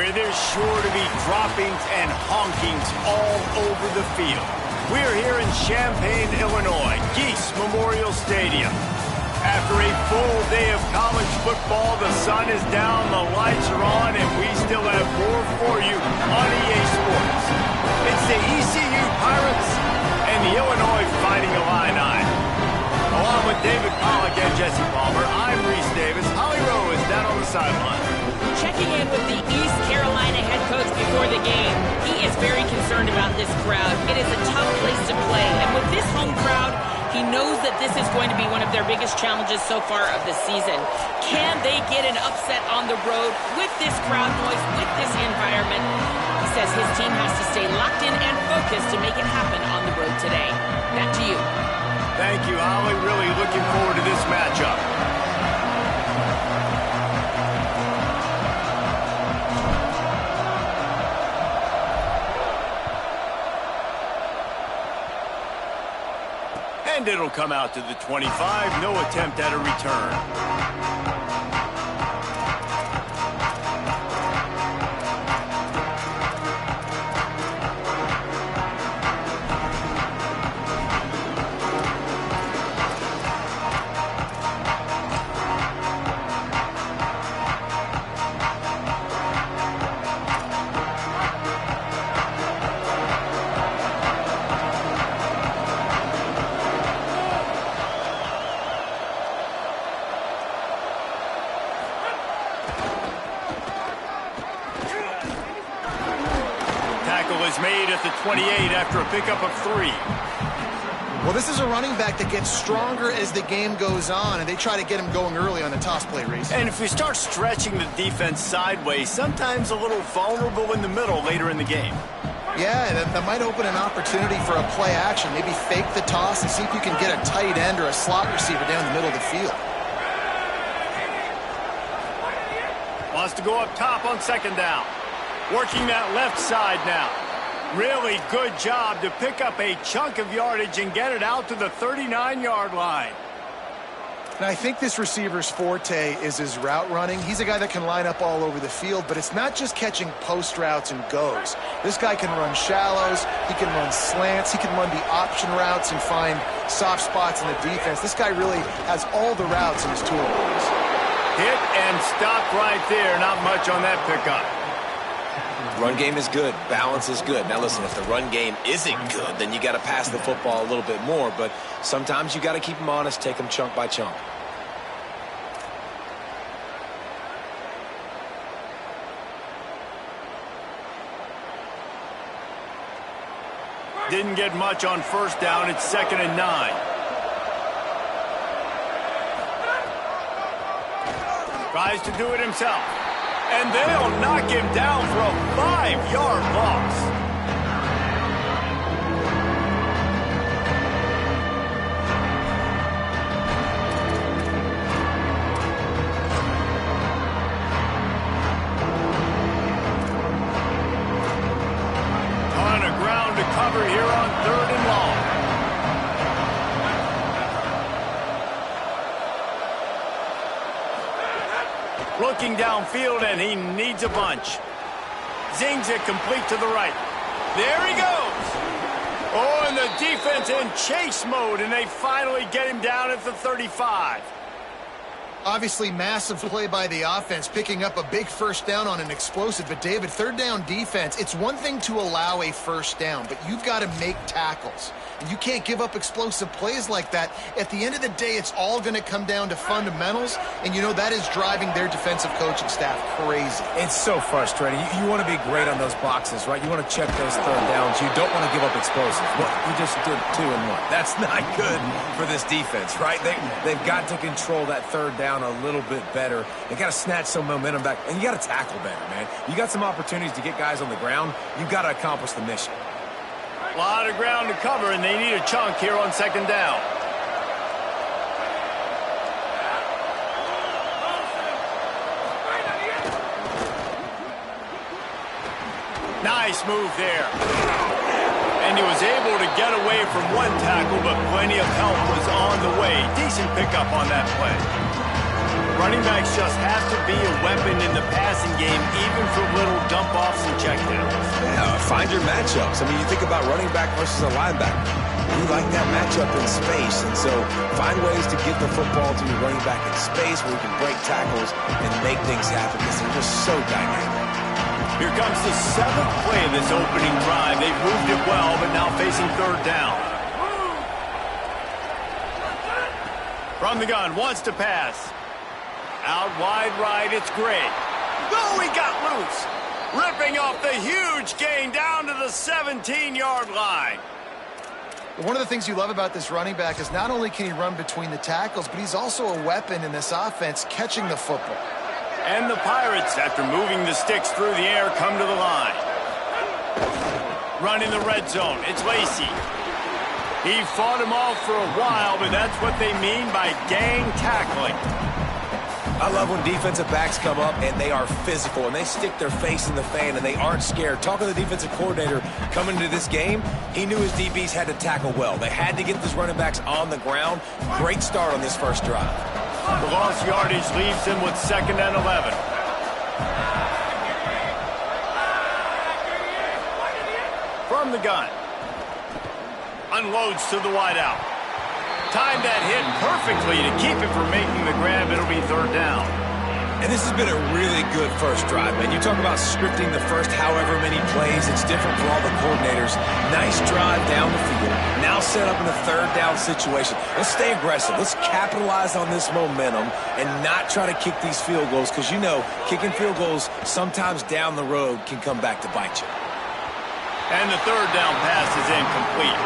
where there's sure to be droppings and honkings all over the field. We're here in Champaign, Illinois, Geese Memorial Stadium. After a full day of college football, the sun is down, the lights are on, and we still have more for you on EA Sports. It's the ECU Pirates and the Illinois Fighting Illini. Along with David Pollack and Jesse Palmer, I'm Reese Davis. Holly Rowe is down on the sideline. Checking in with the East Carolina head coach before the game, he is very concerned about this crowd. It is a tough place to play, and with this home crowd, he knows that this is going to be one of their biggest challenges so far of the season. Can they get an upset on the road with this crowd noise, with this environment? He says his team has to stay locked in and focused to make it happen on the road today. Back to you. Thank you, Holly. Really looking forward to this matchup. And it'll come out to the 25. No attempt at a return. Is made at the 28 after a pickup of 3. Well, this is a running back that gets stronger as the game goes on, and they try to get him going early on the toss play, Reese. And if we start stretching the defense sideways, sometimes a little vulnerable in the middle later in the game. Yeah, that might open an opportunity for a play action. Maybe fake the toss and see if you can get a tight end or a slot receiver down the middle of the field. Wants to go up top on second down. Working that left side now. Really good job to pick up a chunk of yardage and get it out to the 39-yard line. And I think this receiver's forte is his route running. He's a guy that can line up all over the field, but it's not just catching post routes and goes. This guy can run shallows, he can run slants, he can run the option routes and find soft spots in the defense. This guy really has all the routes in his toolbox. Hit and stop right there. Not much on that pickup. Run game is good. Balance is good. Now, listen, if the run game isn't good, then you got to pass the football a little bit more. But sometimes you got to keep them honest, take them chunk by chunk. Didn't get much on first down. It's 2nd and 9. Tries to do it himself. And they'll knock him down for a 5-yard loss. On a ground to cover here on 3rd and long. Looking downfield, and he needs a bunch. Zings it complete to the right. There he goes. Oh, and the defense in chase mode, and they finally get him down at the 35. Obviously, massive play by the offense, picking up a big first down on an explosive. But, David, 3rd down defense, it's one thing to allow a first down, but you've got to make tackles. And you can't give up explosive plays like that. At the end of the day, it's all going to come down to fundamentals, and, you know, that is driving their defensive coaching staff crazy. It's so frustrating. You want to be great on those boxes, right? You want to check those 3rd downs. You don't want to give up explosives. Well, you just did 2 and 1. That's not good for this defense, right? They've got to control that 3rd down a little bit better. They got to snatch some momentum back, and you got to tackle better, man. You got some opportunities to get guys on the ground. You got to accomplish the mission. A lot of ground to cover, and they need a chunk here on 2nd down. Nice move there. And he was able to get away from one tackle, but plenty of help was on the way. Decent pickup on that play. Running backs just have to be a weapon in the passing game, even for little dump-offs and checkdowns. Yeah, find your matchups. I mean, you think about running back versus a linebacker. You like that matchup in space, and so find ways to get the football to your running back in space where you can break tackles and make things happen because they're just so dynamic. Here comes the 7th play of this opening drive. They've moved it well, but now facing 3rd down. From the gun, wants to pass. Out wide right, it's Gray. Oh, he got loose. Ripping off the huge gain down to the 17-yard line. One of the things you love about this running back is not only can he run between the tackles, but he's also a weapon in this offense catching the football. And the Pirates, after moving the sticks through the air, come to the line. Run in the red zone. It's Lacy. He fought him off for a while, but that's what they mean by gang tackling. I love when defensive backs come up and they are physical and they stick their face in the fan and they aren't scared. Talking to the defensive coordinator coming into this game, he knew his DBs had to tackle well. They had to get these running backs on the ground. Great start on this first drive. The lost yardage leaves him with 2nd and 11. From the gun. Unloads to the wideout. Timed that hit perfectly to keep it from making the grab. It'll be 3rd down. And this has been a really good first drive, man. You talk about scripting the first however many plays. It's different for all the coordinators. Nice drive down the field. Now set up in a 3rd down situation. Let's stay aggressive. Let's capitalize on this momentum and not try to kick these field goals because, you know, kicking field goals sometimes down the road can come back to bite you. And the 3rd down pass is incomplete.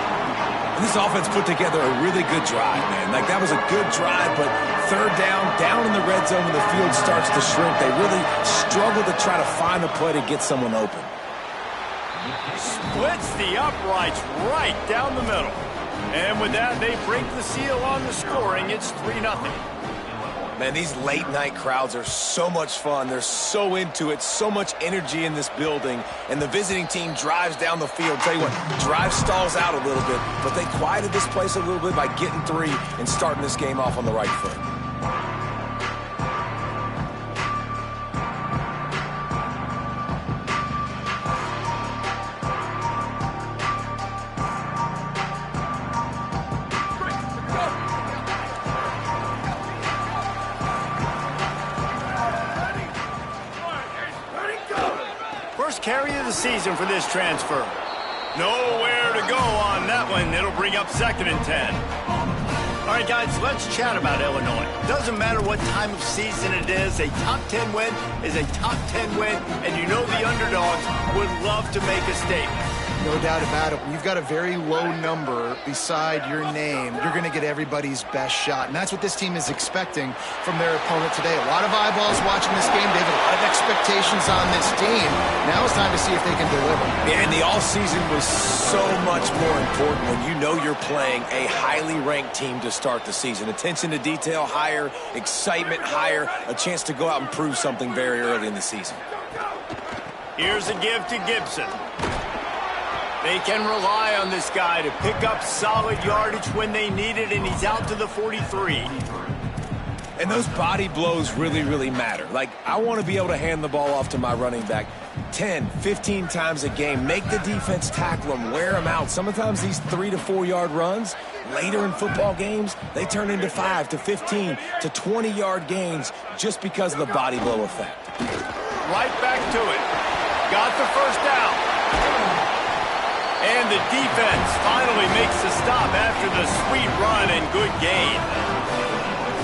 And this offense put together a really good drive, man. Like, that was a good drive, but 3rd down in the red zone when the field starts to shrink, they really struggle to try to find a play to get someone open. Splits the uprights right down the middle. And with that, they break the seal on the scoring. It's 3-0. Man, these late-night crowds are so much fun. They're so into it, so much energy in this building. And the visiting team drives down the field. Tell you what, drive stalls out a little bit, but they quieted this place a little bit by getting 3 and starting this game off on the right foot. Carry of the season for this transfer. Nowhere to go on that one. It'll bring up 2nd and 10. All right, guys, let's chat about Illinois. Doesn't matter what time of season it is, a top 10 win is a top 10 win, and you know the underdogs would love to make a statement. No doubt about it. When you've got a very low number beside your name, you're going to get everybody's best shot. And that's what this team is expecting from their opponent today. A lot of eyeballs watching this game, David. A lot of expectations on this team. Now it's time to see if they can deliver. Yeah, and the offseason was so much more important when you know you're playing a highly ranked team to start the season. Attention to detail higher, excitement higher, a chance to go out and prove something very early in the season. Here's a give to Gibson. They can rely on this guy to pick up solid yardage when they need it, and he's out to the 43. And those body blows really, really matter. Like, I want to be able to hand the ball off to my running back 10, 15 times a game. Make the defense tackle them, wear them out. Sometimes these 3 to 4 yard runs, later in football games, they turn into 5 to 15 to 20 yard gains just because of the body blow effect. Right back to it. Got the 1st down. And the defense finally makes the stop after the sweet run and good gain.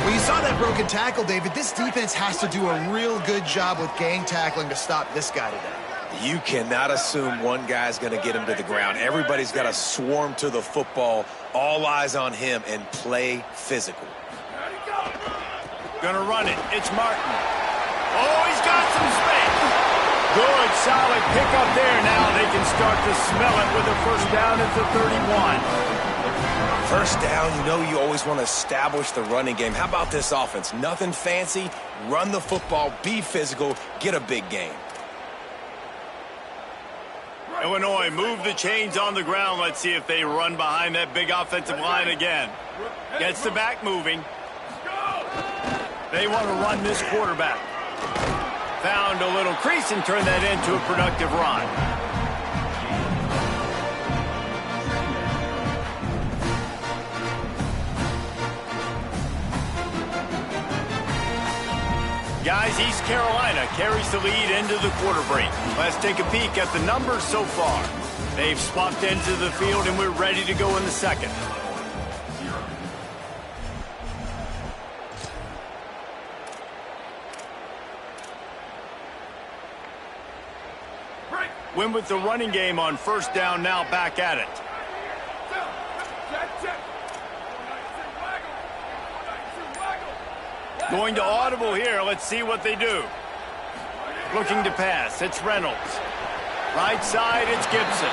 Well, you saw that broken tackle, David. This defense has to do a real good job with gang tackling to stop this guy today. You cannot assume one guy's going to get him to the ground. Everybody's got to swarm to the football, all eyes on him, and play physical. Gonna run it. It's Martin. Oh, he's got some space. Good, solid pickup there. Now they can start to smell it with a 1st down at the 31. 1st down, you know you always want to establish the running game. How about this offense? Nothing fancy. Run the football, be physical, get a big gain. Illinois move the chains on the ground. Let's see if they run behind that big offensive line again. Gets the back moving. They want to run this quarterback. Found a little crease and turned that into a productive run. Guys, East Carolina carries the lead into the quarter break. Let's take a peek at the numbers so far. They've swapped into the field, and we're ready to go in the second. Win with the running game on first down, now back at it. Going to audible here. Let's see what they do. Looking to pass. It's Reynolds. Right side, it's Gibson.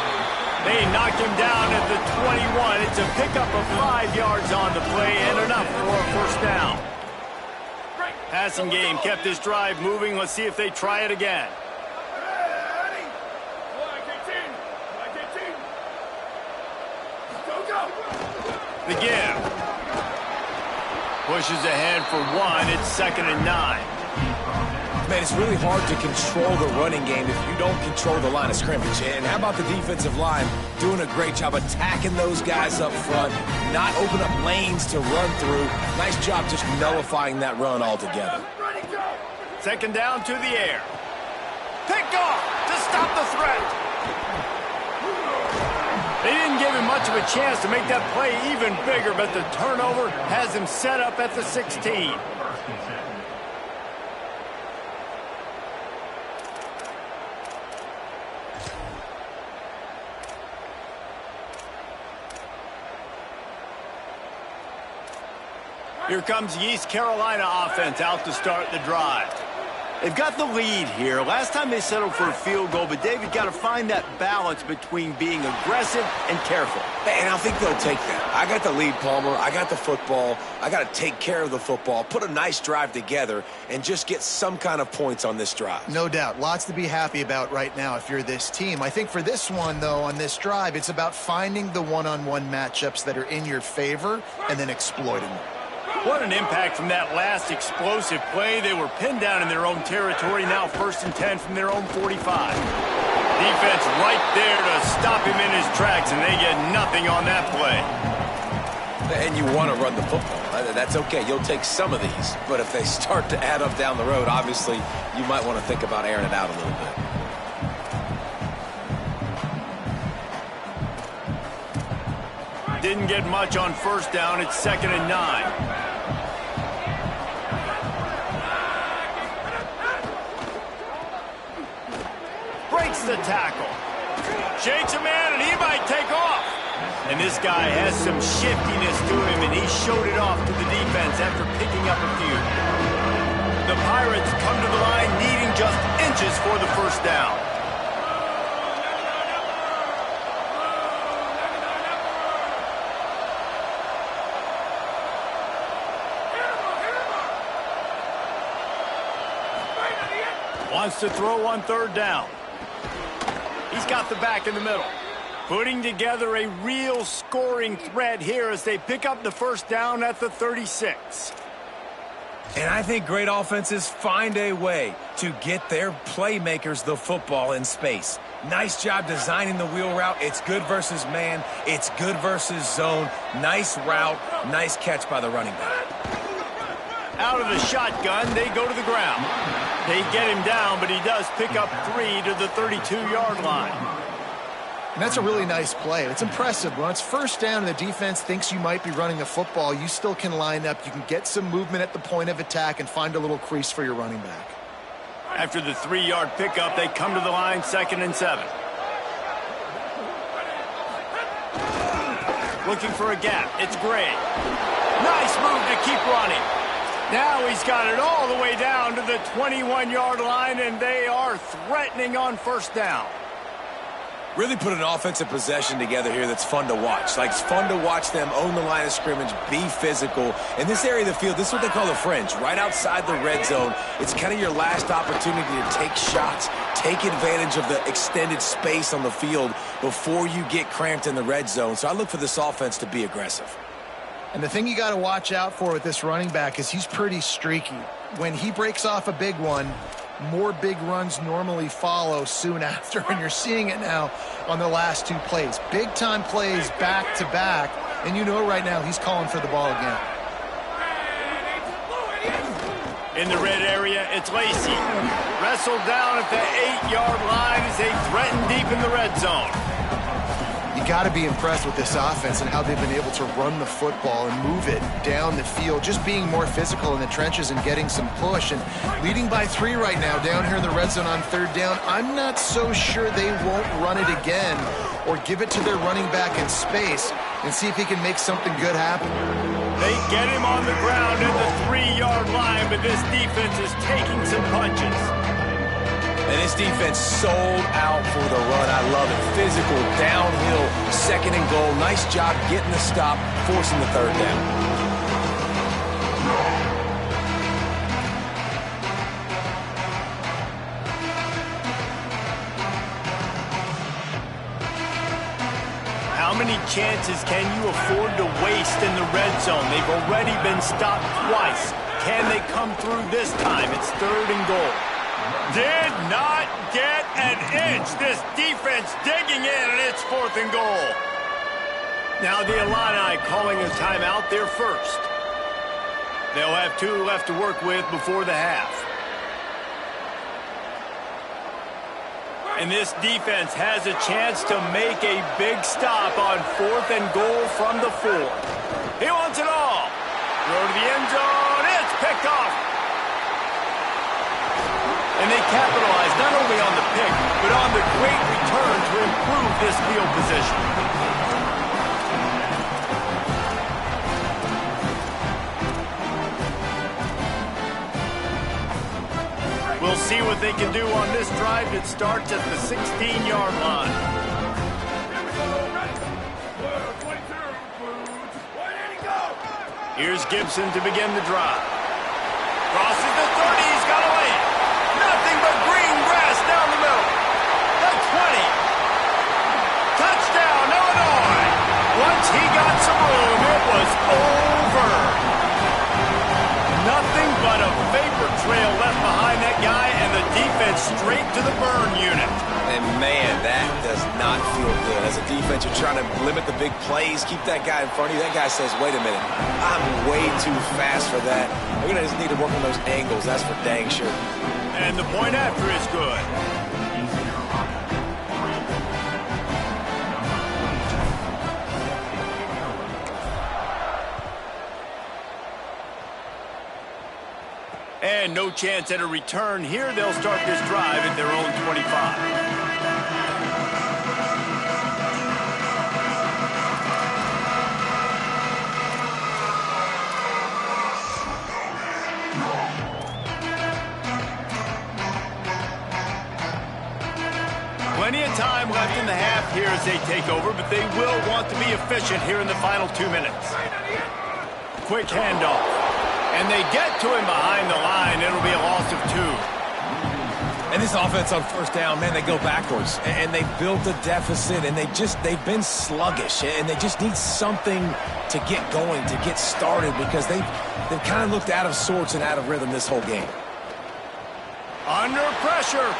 They knock him down at the 21. It's a pickup of 5 yards on the play and enough for a first down. Passing game kept this drive moving. Let's see if they try it again. The give. Pushes ahead for 1. It's 2nd and 9. Man, it's really hard to control the running game if you don't control the line of scrimmage. And how about the defensive line doing a great job attacking those guys up front, not open up lanes to run through. Nice job just nullifying that run altogether. 2nd down to the air. Picked off to stop the threat. They didn't give him much of a chance to make that play even bigger, but the turnover has him set up at the 16. Here comes the East Carolina offense out to start the drive. They've got the lead here. Last time they settled for a field goal, but David got to find that balance between being aggressive and careful. And I think they'll take that. I got the lead, Palmer. I got the football. I got to take care of the football, put a nice drive together, and just get some kind of points on this drive. No doubt. Lots to be happy about right now if you're this team. I think for this one, though, on this drive, it's about finding the one-on-one matchups that are in your favor and then exploiting them. What an impact from that last explosive play. They were pinned down in their own territory, now 1st and 10 from their own 45. Defense right there to stop him in his tracks, and they get nothing on that play. And you want to run the football. That's okay. You'll take some of these. But if they start to add up down the road, obviously, you might want to think about airing it out a little bit. Didn't get much on first down. It's 2nd and 9. Breaks the tackle. Shakes a man, and he might take off. And this guy has some shiftiness to him, and he showed it off to the defense after picking up a few. The Pirates come to the line needing just inches for the first down. Wants to throw on 3rd down. He's got the back in the middle. Putting together a real scoring threat here as they pick up the first down at the 36. And I think great offenses find a way to get their playmakers the football in space. Nice job designing the wheel route. It's good versus man. It's good versus zone. Nice route. Nice catch by the running back. Out of the shotgun, they go to the ground. They get him down, but he does pick up 3 to the 32-yard line. And that's a really nice play. It's impressive. When it's first down and the defense thinks you might be running the football, you still can line up. You can get some movement at the point of attack and find a little crease for your running back. After the 3-yard pickup, they come to the line 2nd and 7. Looking for a gap. It's Gray. Nice move to keep running. Now he's got it all the way down to the 21-yard line, and they are threatening on first down. Really put an offensive possession together here that's fun to watch. Like, it's fun to watch them own the line of scrimmage, be physical. In this area of the field, this is what they call the fringe, right outside the red zone. It's kind of your last opportunity to take shots, take advantage of the extended space on the field before you get cramped in the red zone. So I look for this offense to be aggressive. And the thing you got to watch out for with this running back is he's pretty streaky. When he breaks off a big one, more big runs normally follow soon after, and you're seeing it now on the last 2 plays. Big-time plays back-to-back, and you know right now he's calling for the ball again. In the red area, it's Lacey. Wrestled down at the 8-yard line as they threaten deep in the red zone. You got to be impressed with this offense and how they've been able to run the football and move it down the field, just being more physical in the trenches and getting some push. And leading by 3 right now down here in the red zone on 3rd down, I'm not so sure they won't run it again or give it to their running back in space and see if he can make something good happen. They get him on the ground at the 3-yard line, but this defense is taking some punches. And this defense sold out for the run. I love it. Physical, downhill, 2nd and goal. Nice job getting the stop, forcing the 3rd down. How many chances can you afford to waste in the red zone? They've already been stopped twice. Can they come through this time? It's 3rd and goal. Did not get an inch. This defense digging in, and it's 4th and goal. Now the Illini calling a timeout there first. They'll have 2 left to work with before the half. And this defense has a chance to make a big stop on 4th and goal from the 4. He wants it all. Throw to the end zone. It's picked off. And they capitalize not only on the pick, but on the great return to improve this field position. We'll see what they can do on this drive that starts at the 16-yard line. Here's Gibson to begin the drive. Crosses the 30, he's got away. Nothing but green grass down the middle. The 20. Touchdown, Illinois. Once he got some room, it was over. Nothing but a vapor trail left behind that guy, and the defense straight to the burn unit. And man, that does not feel good. As a defense, you're trying to limit the big plays, keep that guy in front of you. That guy says, wait a minute, I'm way too fast for that. We're going to just need to work on those angles, that's for dang sure. And the point after is good. And no chance at a return here. They'll start this drive at their own 25. Plenty of time left in the half here as they take over, but they will want to be efficient here in the final 2 minutes. Quick handoff. And they get to him behind the line. It'll be a loss of 2. And this offense on 1st down, man, they go backwards. And they built a deficit, and they've been sluggish. And they just need something to get going, to get started, because they've kind of looked out of sorts and out of rhythm this whole game. Under pressure.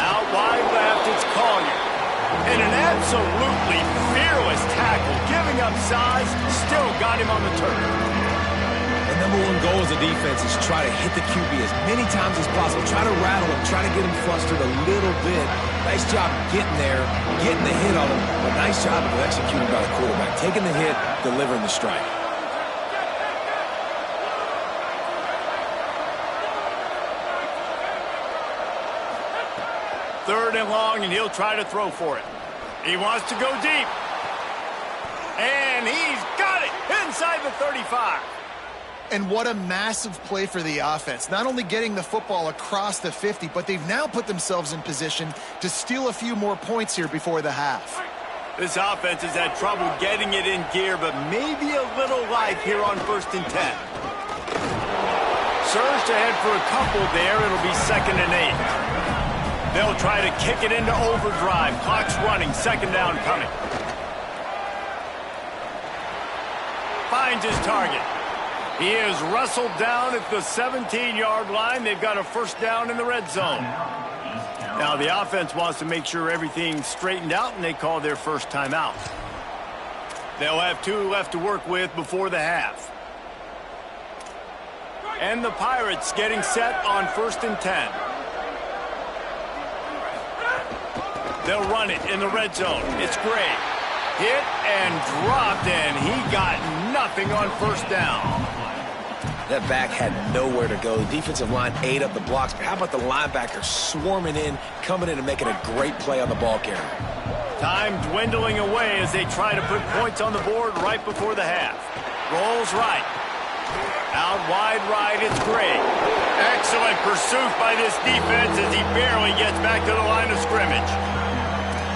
Out wide left, it's Collier. And an absolutely fearless tackle, giving up size, still got him on the turf. The number 1 goal as a defense is try to hit the QB as many times as possible. Try to rattle him, try to get him flustered a little bit. Nice job getting there, getting the hit on him, but nice job of executing by the quarterback. Taking the hit, delivering the strike. Third and long, and he'll try to throw for it. He wants to go deep. And he's got it inside the 35. And what a massive play for the offense. Not only getting the football across the 50, but they've now put themselves in position to steal a few more points here before the half. This offense has had trouble getting it in gear, but maybe a little life here on 1st and 10. Surged ahead for a couple there. It'll be 2nd and 8. They'll try to kick it into overdrive. Clock's running. 2nd down coming. Finds finds his target. He is wrestled down at the 17-yard line. They've got a first down in the red zone. Now the offense wants to make sure everything's straightened out, and they call their first timeout. They'll have 2 left to work with before the half. And the Pirates getting set on 1st and 10. They'll run it in the red zone. It's Gray. Hit and dropped, and he got nothing on first down. That back had nowhere to go. The defensive line ate up the blocks. But how about the linebacker swarming in, coming in and making a great play on the ball carrier? Time dwindling away as they try to put points on the board right before the half. Rolls right. Out wide right, it's Gray. Excellent pursuit by this defense as he barely gets back to the line of scrimmage.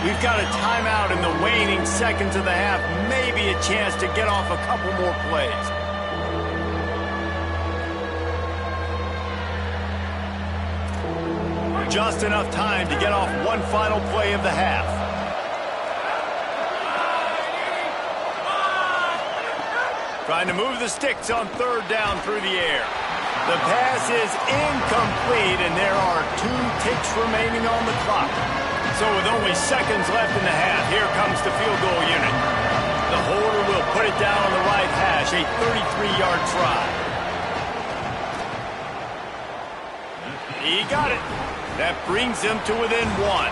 We've got a timeout in the waning seconds of the half. Maybe a chance to get off a couple more plays. Just enough time to get off one final play of the half. Trying to move the sticks on 3rd down through the air. The pass is incomplete, and there are 2 ticks remaining on the clock. So with only seconds left in the half, here comes the field goal unit. The holder will put it down on the right hash, a 33-yard try. He got it. That brings them to within 1.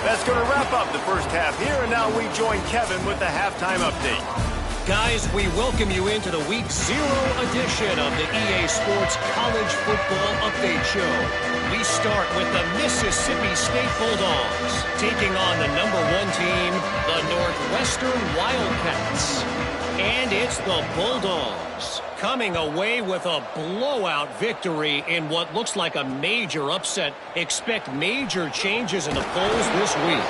That's going to wrap up the first half here, and now we join Kevin with the halftime update. Guys, we welcome you into the Week 0 edition of the EA Sports College Football Update Show. We start with the Mississippi State Bulldogs, taking on the #1 team, the Northwestern Wildcats. And it's the Bulldogs coming away with a blowout victory in what looks like a major upset. Expect major changes in the polls this week.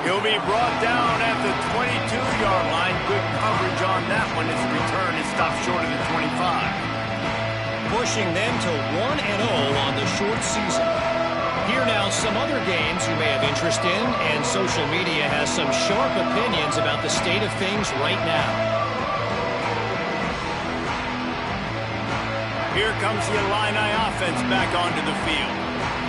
He'll be brought down at the 22-yard line. Good coverage on that one. His return is stopped short of the 25. Pushing them to 1-0 on the short season. Here now some other games you may have interest in, and social media has some sharp opinions about the state of things right now. Here comes the Illini offense back onto the field.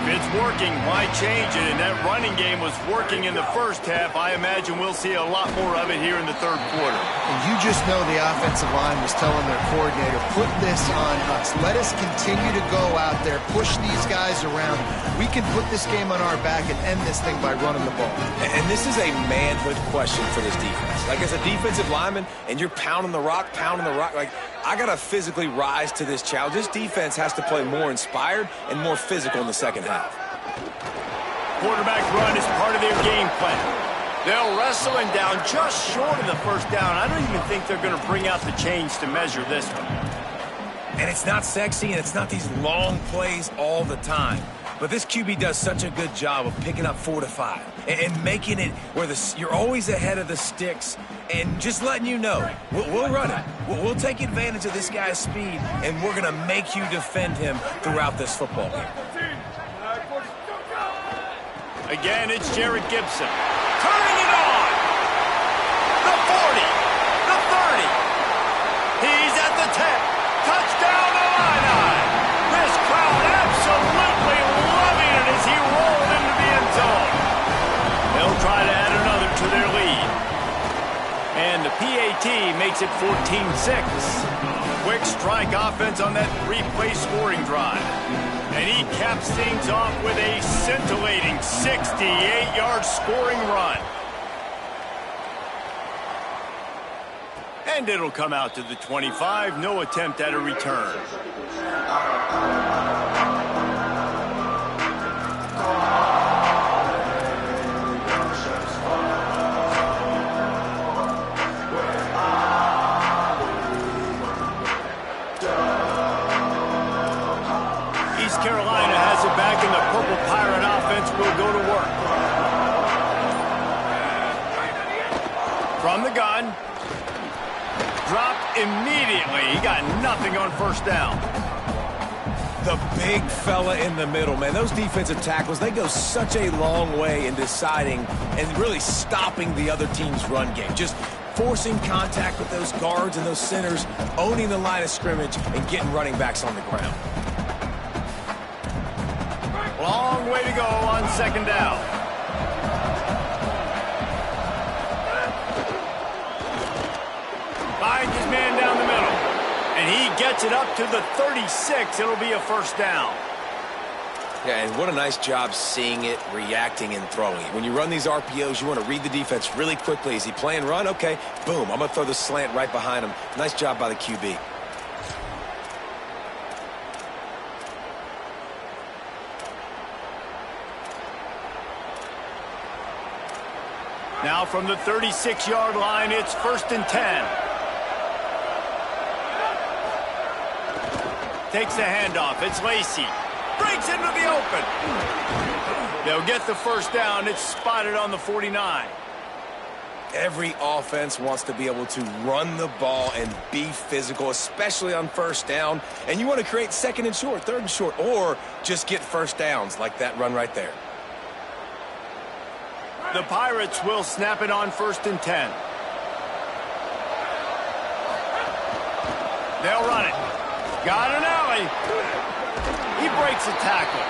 If it's working, why change it? And that running game was working in the first half. I imagine we'll see a lot more of it here in the 3rd quarter. And you just know the offensive line was telling their coordinator, put this on us. Let us continue to go out there, push these guys around. We can put this game on our back and end this thing by running the ball. And this is a manhood question for this defense. Like, as a defensive lineman, and you're pounding the rock, like, I got to physically rise to this challenge. This defense has to play more inspired and more physical in the second half. Quarterback run is part of their game plan. They'll wrestle him down just short of the first down. I don't even think they're going to bring out the chains to measure this one. And it's not sexy, and it's not these long plays all the time. But this QB does such a good job of picking up 4 to 5 and making it where you're always ahead of the sticks and just letting you know, we'll run it. We'll take advantage of this guy's speed, and we're going to make you defend him throughout this football game. Again, it's Jared Gibson. Turning it on! The 40, the 30. He's at the 10. Touchdown, Illini! This crowd absolutely loving it as he rolled into the end zone. They'll try to add another to their lead. And the PAT makes it 14-6. Quick strike offense on that 3-play scoring drive. And he caps things off with a scintillating 68-yard scoring run. And it'll come out to the 25. No attempt at a return. Carolina has it back, and the Purple Pirate offense will go to work. From the gun. Dropped immediately. He got nothing on first down. The big fella in the middle, man. Those defensive tackles, they go such a long way in deciding and really stopping the other team's run game. Just forcing contact with those guards and those centers, owning the line of scrimmage, and getting running backs on the ground. Long way to go on second down. Finds his man down the middle. And he gets it up to the 36. It'll be a first down. Yeah, and what a nice job seeing it, reacting, and throwing it. When you run these RPOs, you want to read the defense really quickly. Is he playing run? Okay, boom. I'm going to throw the slant right behind him. Nice job by the QB. Now from the 36-yard line, it's 1st and 10. Takes the handoff. It's Lacey. Breaks into the open. They'll get the first down. It's spotted on the 49. Every offense wants to be able to run the ball and be physical, especially on first down. And you want to create second and short, third and short, or just get first downs like that run right there. The Pirates will snap it on 1st and 10. They'll run it. Got an alley. He breaks a tackle.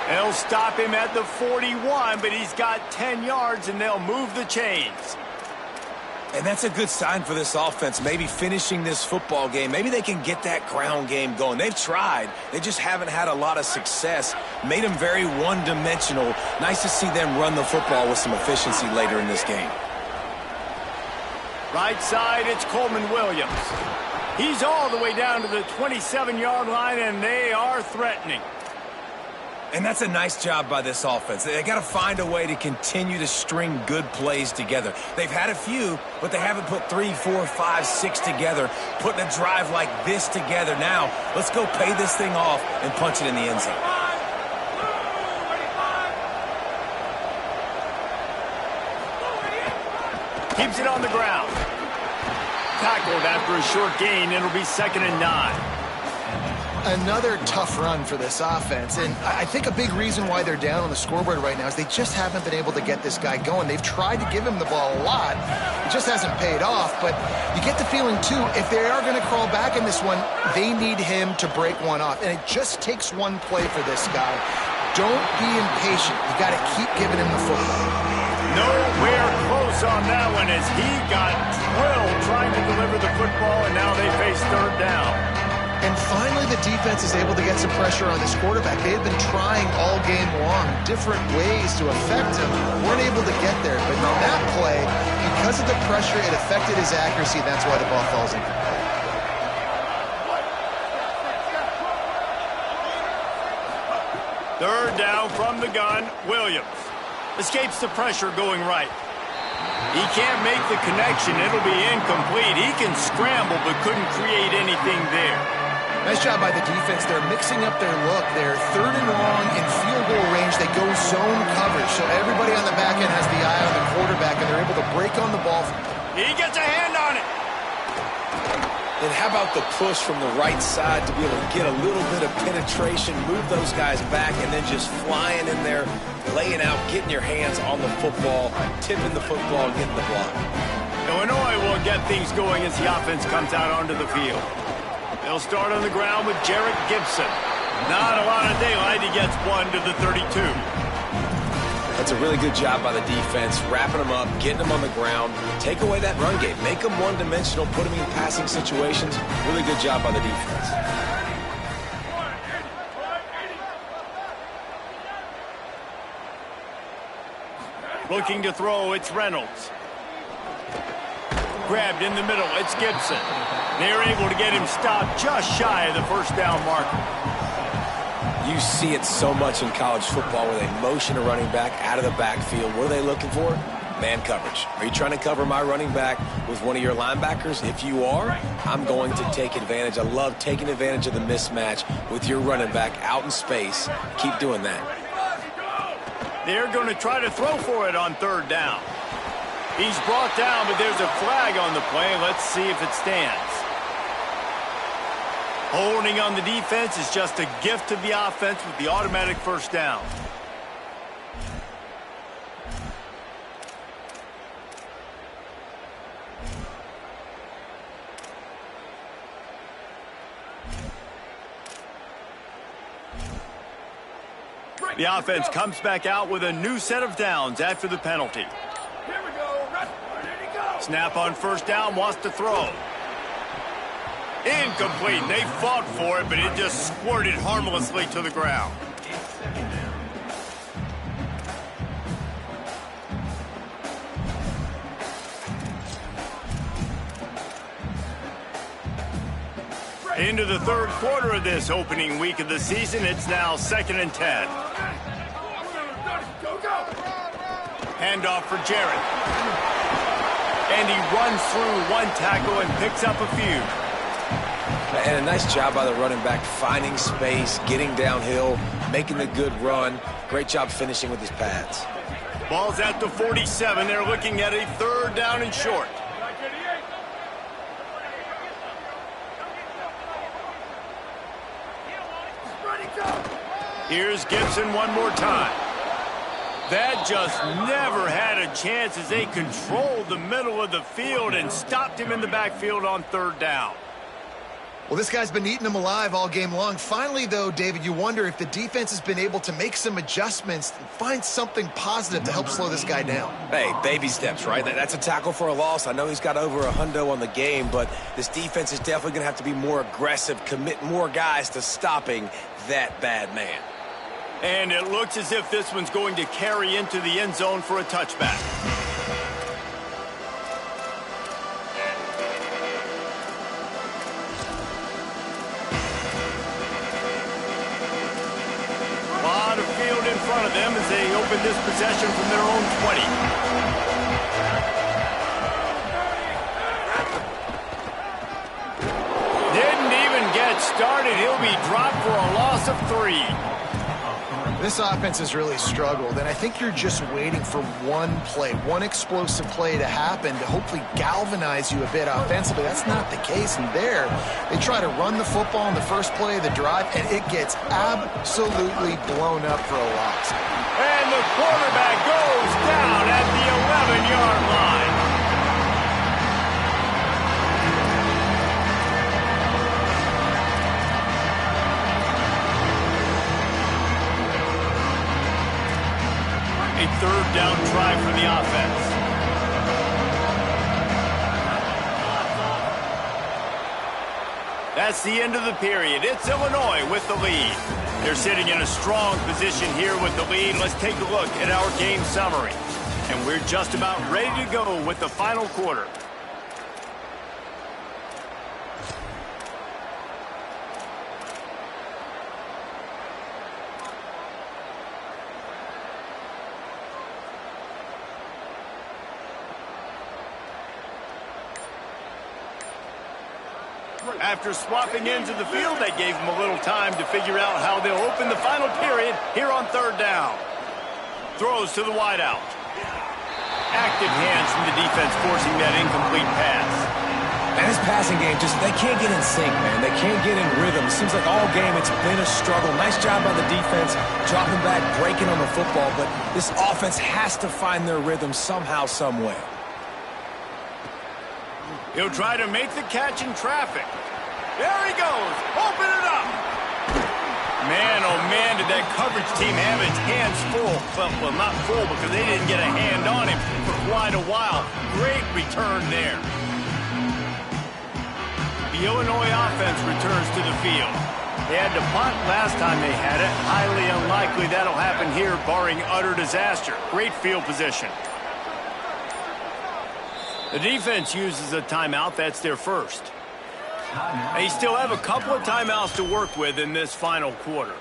They'll stop him at the 41, but he's got 10 yards, and they'll move the chains. And that's a good sign for this offense, maybe finishing this football game. Maybe they can get that ground game going. They've tried. They just haven't had a lot of success. Made them very one-dimensional. Nice to see them run the football with some efficiency later in this game. Right side, it's Coleman Williams. He's all the way down to the 27-yard line, and they are threatening. And that's a nice job by this offense. They got to find a way to continue to string good plays together. They've had a few, but they haven't put 3, 4, 5, 6 together, putting a drive like this together. Now, let's go pay this thing off and punch it in the end zone. Keeps it on the ground. Tackled after a short gain. It'll be 2nd and 9. Another tough run for this offense, and I think a big reason why they're down on the scoreboard right now is they just haven't been able to get this guy going. They've tried to give him the ball a lot. It just hasn't paid off, but you get the feeling, too, if they are going to crawl back in this one, they need him to break one off, and it just takes one play for this guy. Don't be impatient. You got to keep giving him the football. Nowhere close on that one as he got drilled trying to deliver the football, and now they face 3rd down. And finally, the defense is able to get some pressure on this quarterback. They have been trying all game long different ways to affect him. Weren't able to get there. But on that play, because of the pressure, it affected his accuracy. That's why the ball falls incomplete. Third down from the gun. Williams escapes the pressure going right. He can't make the connection. It'll be incomplete. He can scramble but couldn't create anything there. Nice job by the defense. They're mixing up their look. They're 3rd and long in field goal range. They go zone coverage, so everybody on the back end has the eye on the quarterback, and they're able to break on the ball. He gets a hand on it. And how about the push from the right side to be able to get a little bit of penetration, move those guys back, and then just flying in there, laying out, getting your hands on the football, tipping the football, getting the block. Illinois will get things going as the offense comes out onto the field. They'll start on the ground with Jarrett Gibson. Not a lot of daylight. He gets one to the 32. That's a really good job by the defense, wrapping them up, getting them on the ground. Take away that run game. Make them one-dimensional, put them in passing situations. Really good job by the defense. Looking to throw, it's Reynolds. Grabbed in the middle, it's Gibson. They're able to get him stopped just shy of the first down marker. You see it so much in college football where they motion a running back out of the backfield. What are they looking for? Man coverage. Are you trying to cover my running back with one of your linebackers? If you are, I'm going to take advantage. I love taking advantage of the mismatch with your running back out in space. Keep doing that. They're going to try to throw for it on 3rd down. He's brought down, but there's a flag on the play. Let's see if it stands. Holding on the defense is just a gift to the offense with the automatic first down. The offense comes back out with a new set of downs after the penalty. Here we go. Ready to go. Snap on first down, wants to throw. Incomplete. They fought for it, but it just squirted harmlessly to the ground. Into the third quarter of this opening week of the season, it's now 2nd and 10. Handoff for Jarrett. And he runs through one tackle and picks up a few. And a nice job by the running back, finding space, getting downhill, making the good run. Great job finishing with his pads. Ball's at the 47. They're looking at a 3rd down and short. Here's Gibson one more time. That just never had a chance as they controlled the middle of the field and stopped him in the backfield on 3rd down. Well, this guy's been eating them alive all game long. Finally, though, David, you wonder if the defense has been able to make some adjustments and find something positive to help slow this guy down. Hey, baby steps, right? That's a tackle for a loss. I know he's got over a hundo on the game, but this defense is definitely going to have to be more aggressive, commit more guys to stopping that bad man. And it looks as if this one's going to carry into the end zone for a touchback. A lot of field in front of them as they open this possession from their own 20. Didn't even get started. He'll be dropped for a loss of 3. This offense has really struggled, and I think you're just waiting for one play, one explosive play to happen to hopefully galvanize you a bit offensively. That's not the case, and there, they try to run the football in the first play of the drive, and it gets absolutely blown up for a loss. And the quarterback goes down at the 11-yard line. A 3rd down try for the offense. That's the end of the period. It's Illinois with the lead. They're sitting in a strong position here with the lead. Let's take a look at our game summary. And we're just about ready to go with the final quarter. After swapping into the field, that gave them a little time to figure out how they'll open the final period here on 3rd down. Throws to the wideout. Active hands from the defense forcing that incomplete pass. And his passing game, they can't get in sync, man. They can't get in rhythm. It seems like all game it's been a struggle. Nice job by the defense, dropping back, breaking on the football, but this offense has to find their rhythm somehow, some way. He'll try to make the catch in traffic. There he goes. Open it up. Man, oh man, did that coverage team have its hands full. Well, not full because they didn't get a hand on him for quite a while. Great return there. The Illinois offense returns to the field. They had to punt last time they had it. Highly unlikely that'll happen here, barring utter disaster. Great field position. The defense uses a timeout. That's their first. They still have a couple of timeouts to work with in this final quarter.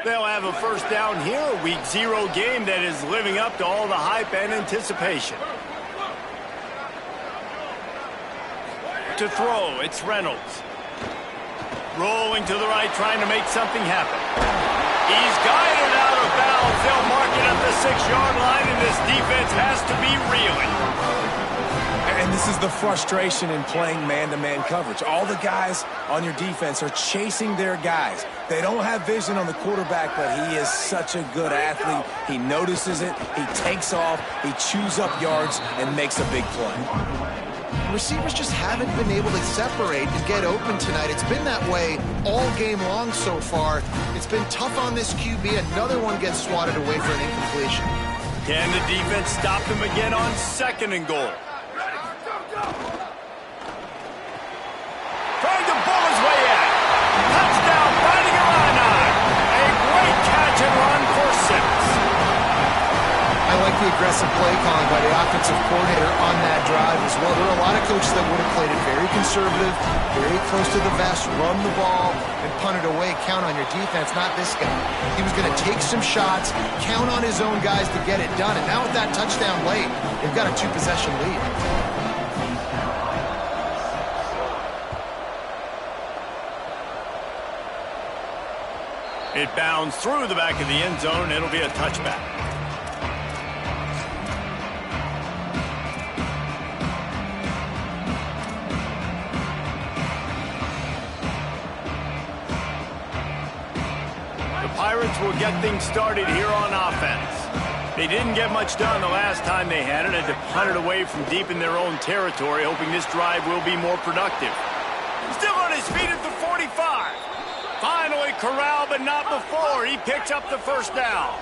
They'll have a 1st down here, a Week 0 game that is living up to all the hype and anticipation. To throw, it's Reynolds. Rolling to the right, trying to make something happen. He's guided out of bounds. They'll mark it at the 6-yard line, and this defense has to be reeling. And this is the frustration in playing man-to-man coverage. All the guys on your defense are chasing their guys. They don't have vision on the quarterback, but he is such a good athlete. He notices it, he takes off, he chews up yards, and makes a big play. Receivers just haven't been able to separate and get open tonight. It's been that way all game long so far. It's been tough on this QB. Another one gets swatted away for an incompletion. Can the defense stop them again on 2nd and goal? Trying to pull his way in. Touchdown, finding Illini. A great catch and run for 6. I like the aggressive play calling by the offensive coordinator on that drive as well. There are a lot of coaches that would have played it very conservative, very close to the vest, run the ball, and punt it away. Count on your defense, not this guy. He was going to take some shots, count on his own guys to get it done. And now with that touchdown late, they've got a 2-possession lead. It bounds through the back of the end zone. It'll be a touchback. Pirates will get things started here on offense. They didn't get much done the last time they had it. Had to punt it away from deep in their own territory, hoping this drive will be more productive. Still on his feet at the 45. Finally corralled, but not before. He picks up the 1st down.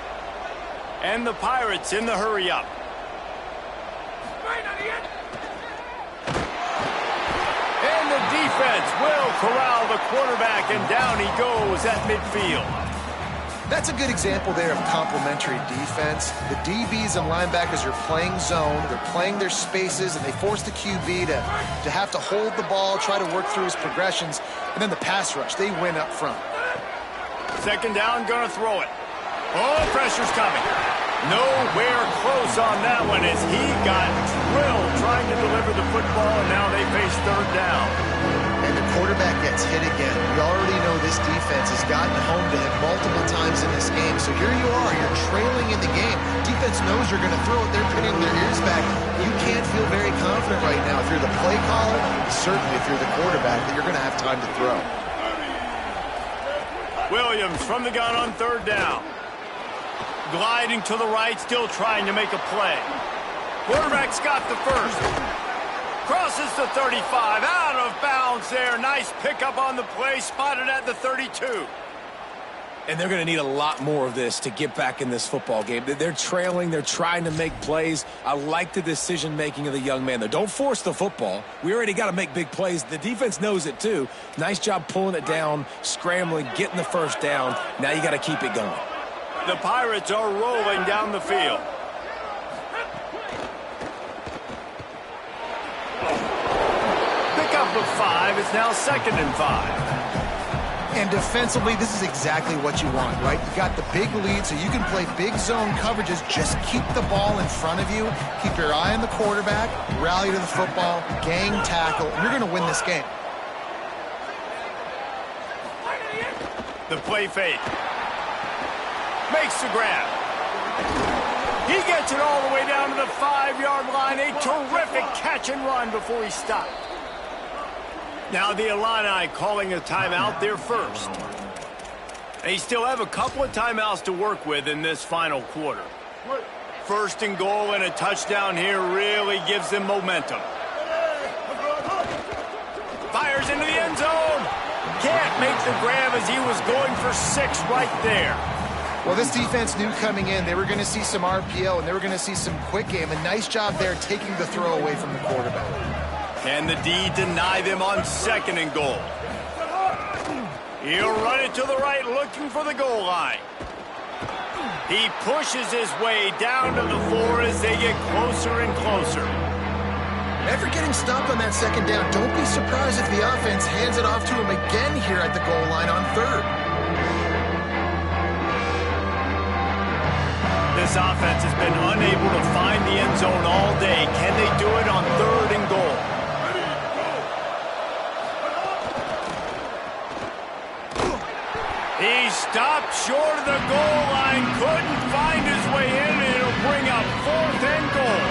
And the Pirates in the hurry-up. And the defense will corral the quarterback, and down he goes at midfield. That's a good example there of complementary defense. The DBs and linebackers are playing zone, they're playing their spaces, and they force the QB to have to hold the ball, try to work through his progressions, and then the pass rush, they win up front. 2nd down, gonna throw it. Oh, pressure's coming. Nowhere close on that one as he got drilled trying to deliver the football, and now they face 3rd down. And the quarterback gets hit again. We already know this defense has gotten home to him multiple times in this game. So here you are, you're trailing in the game. Defense knows you're going to throw it. They're pinning their ears back. You can't feel very confident right now if you're the play caller, certainly if you're the quarterback, that you're going to have time to throw. Williams from the gun on 3rd down. Gliding to the right, still trying to make a play. Quarterback's got the 1st. Crosses the 35, out of bounds there. Nice pickup on the play, spotted at the 32. And they're going to need a lot more of this to get back in this football game. They're trailing. They're trying to make plays. I like the decision-making of the young man, though. Don't force the football. We already got to make big plays. The defense knows it, too. Nice job pulling it down, scrambling, getting the 1st down. Now you got to keep it going. The Pirates are rolling down the field. Pick up of 5. It's now 2nd and 5. And defensively, this is exactly what you want, right? You got the big lead, so you can play big zone coverages. Just keep the ball in front of you. Keep your eye on the quarterback. Rally to the football. Gang tackle. You're going to win this game. The play fake. Makes the grab. He gets it all the way down to the 5-yard line. A terrific catch and run before he stopped. Now the Illini calling a timeout, their 1st. They still have a couple of timeouts to work with in this final quarter. 1st and goal and a touchdown here really gives them momentum. Fires into the end zone. Can't make the grab as he was going for 6 right there. Well, this defense knew coming in they were going to see some RPO and they were going to see some quick game. A nice job there taking the throw away from the quarterback. Can the D deny them on 2nd and goal? He'll run it to the right, looking for the goal line. He pushes his way down to the floor as they get closer and closer. After getting stopped on that 2nd down, don't be surprised if the offense hands it off to him again here at the goal line on 3rd. This offense has been unable to find the end zone all day. Can they do it on 3rd and goal? He stopped short of the goal line, couldn't find his way in, and it'll bring up 4th and goal.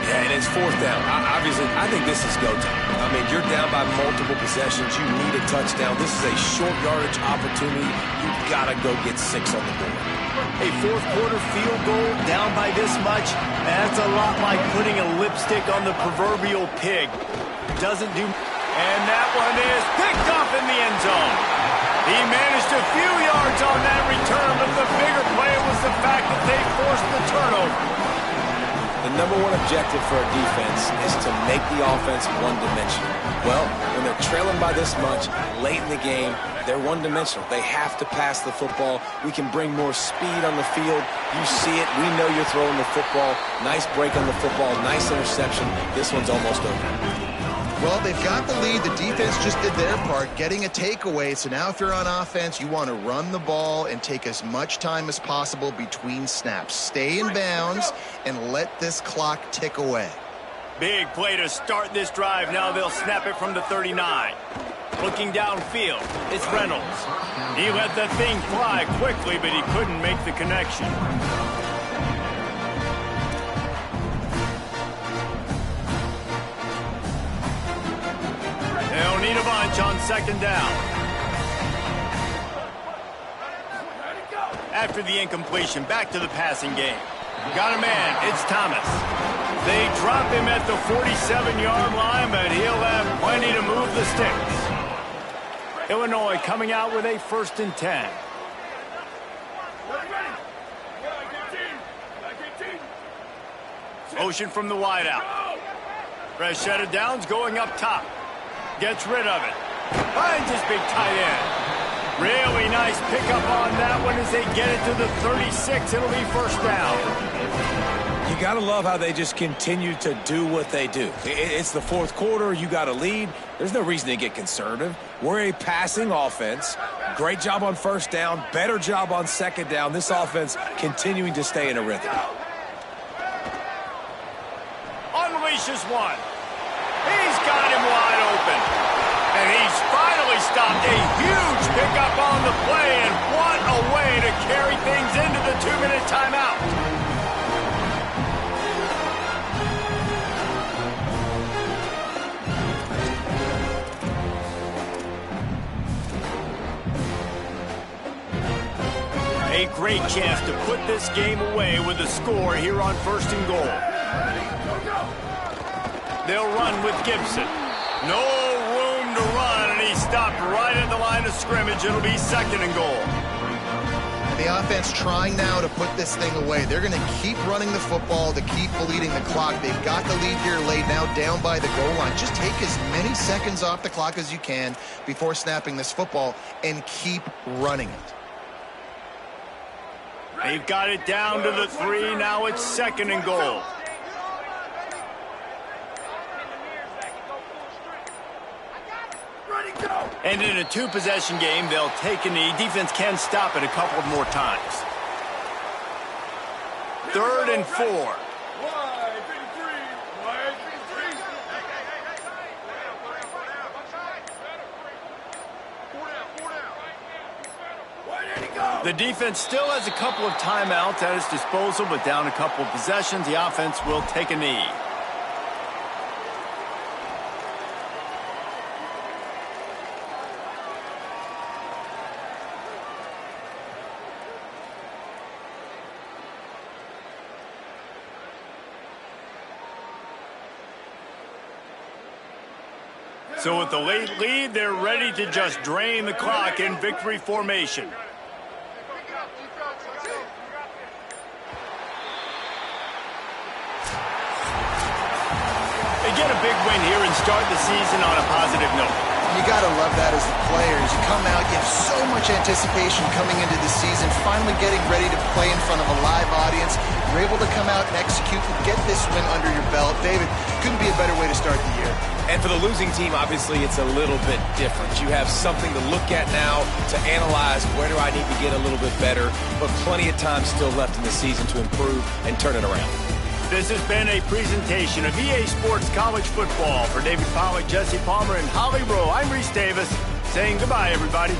Yeah, and it's fourth down. Obviously, I think this is go time. I mean, you're down by multiple possessions. You need a touchdown. This is a short yardage opportunity. You've got to go get 6 on the board. A fourth quarter field goal down by this much, that's a lot like putting a lipstick on the proverbial pig. Doesn't do... And that one is picked off in the end zone. He managed a few yards on that return, but the bigger play was the fact that they forced the turnover. The number one objective for a defense is to make the offense one-dimensional. Well, when they're trailing by this much, late in the game, they're one-dimensional. They have to pass the football. We can bring more speed on the field. You see it. We know you're throwing the football. Nice break on the football. Nice interception. This one's almost over. Well, they've got the lead. The defense just did their part, getting a takeaway. So now if you're on offense, you want to run the ball and take as much time as possible between snaps. Stay in bounds and let this clock tick away. Big play to start this drive. Now they'll snap it from the 39. Looking downfield, it's Reynolds. He let the thing fly quickly, but he couldn't make the connection. They'll need a bunch on second down. After the incompletion, back to the passing game. Got a man, it's Thomas. They drop him at the 47-yard line, but he'll have plenty to move the sticks. Illinois coming out with a 1st and 10. Motion from the wideout. Fresh set of downs going up top. Gets rid of it. Finds his big tight end. Really nice pickup on that one as they get it to the 36. It'll be 1st down. You got to love how they just continue to do what they do. It's the 4th quarter. You got a lead. There's no reason to get conservative. We're a passing offense. Great job on 1st down. Better job on 2nd down. This offense continuing to stay in a rhythm. Unleashes one. He's got him wide open. And he's finally stopped. A huge pickup on the play, and what a way to carry things into the 2-minute timeout. A great chance to put this game away with a score here on 1st and goal. They'll run with Gibson. No room to run, and he stopped right at the line of scrimmage. It'll be 2nd and goal. And the offense trying now to put this thing away. They're going to keep running the football to keep bleeding the clock. They've got the lead here late, now down by the goal line. Just take as many seconds off the clock as you can before snapping this football and keep running it. They've got it down to the 3. Now it's 2nd and goal. And in a 2-possession game, they'll take a knee. Defense can stop it a couple of more times. 3rd and 4. The defense still has a couple of timeouts at its disposal, but down a couple of possessions, the offense will take a knee. So with the late lead, they're ready to just drain the clock in victory formation. They get a big win here and start the season on a positive note. You got to love that as the players. You come out, you have so much anticipation coming into the season, finally getting ready to play in front of a live audience. You're able to come out and execute and get this win under your belt. David, couldn't be a better way to start the year. And for the losing team, obviously, it's a little bit different. You have something to look at now to analyze where do I need to get a little bit better, but plenty of time still left in the season to improve and turn it around. This has been a presentation of EA Sports College Football. For David Pollack, Jesse Palmer, and Holly Rowe, I'm Reese Davis, saying goodbye, everybody.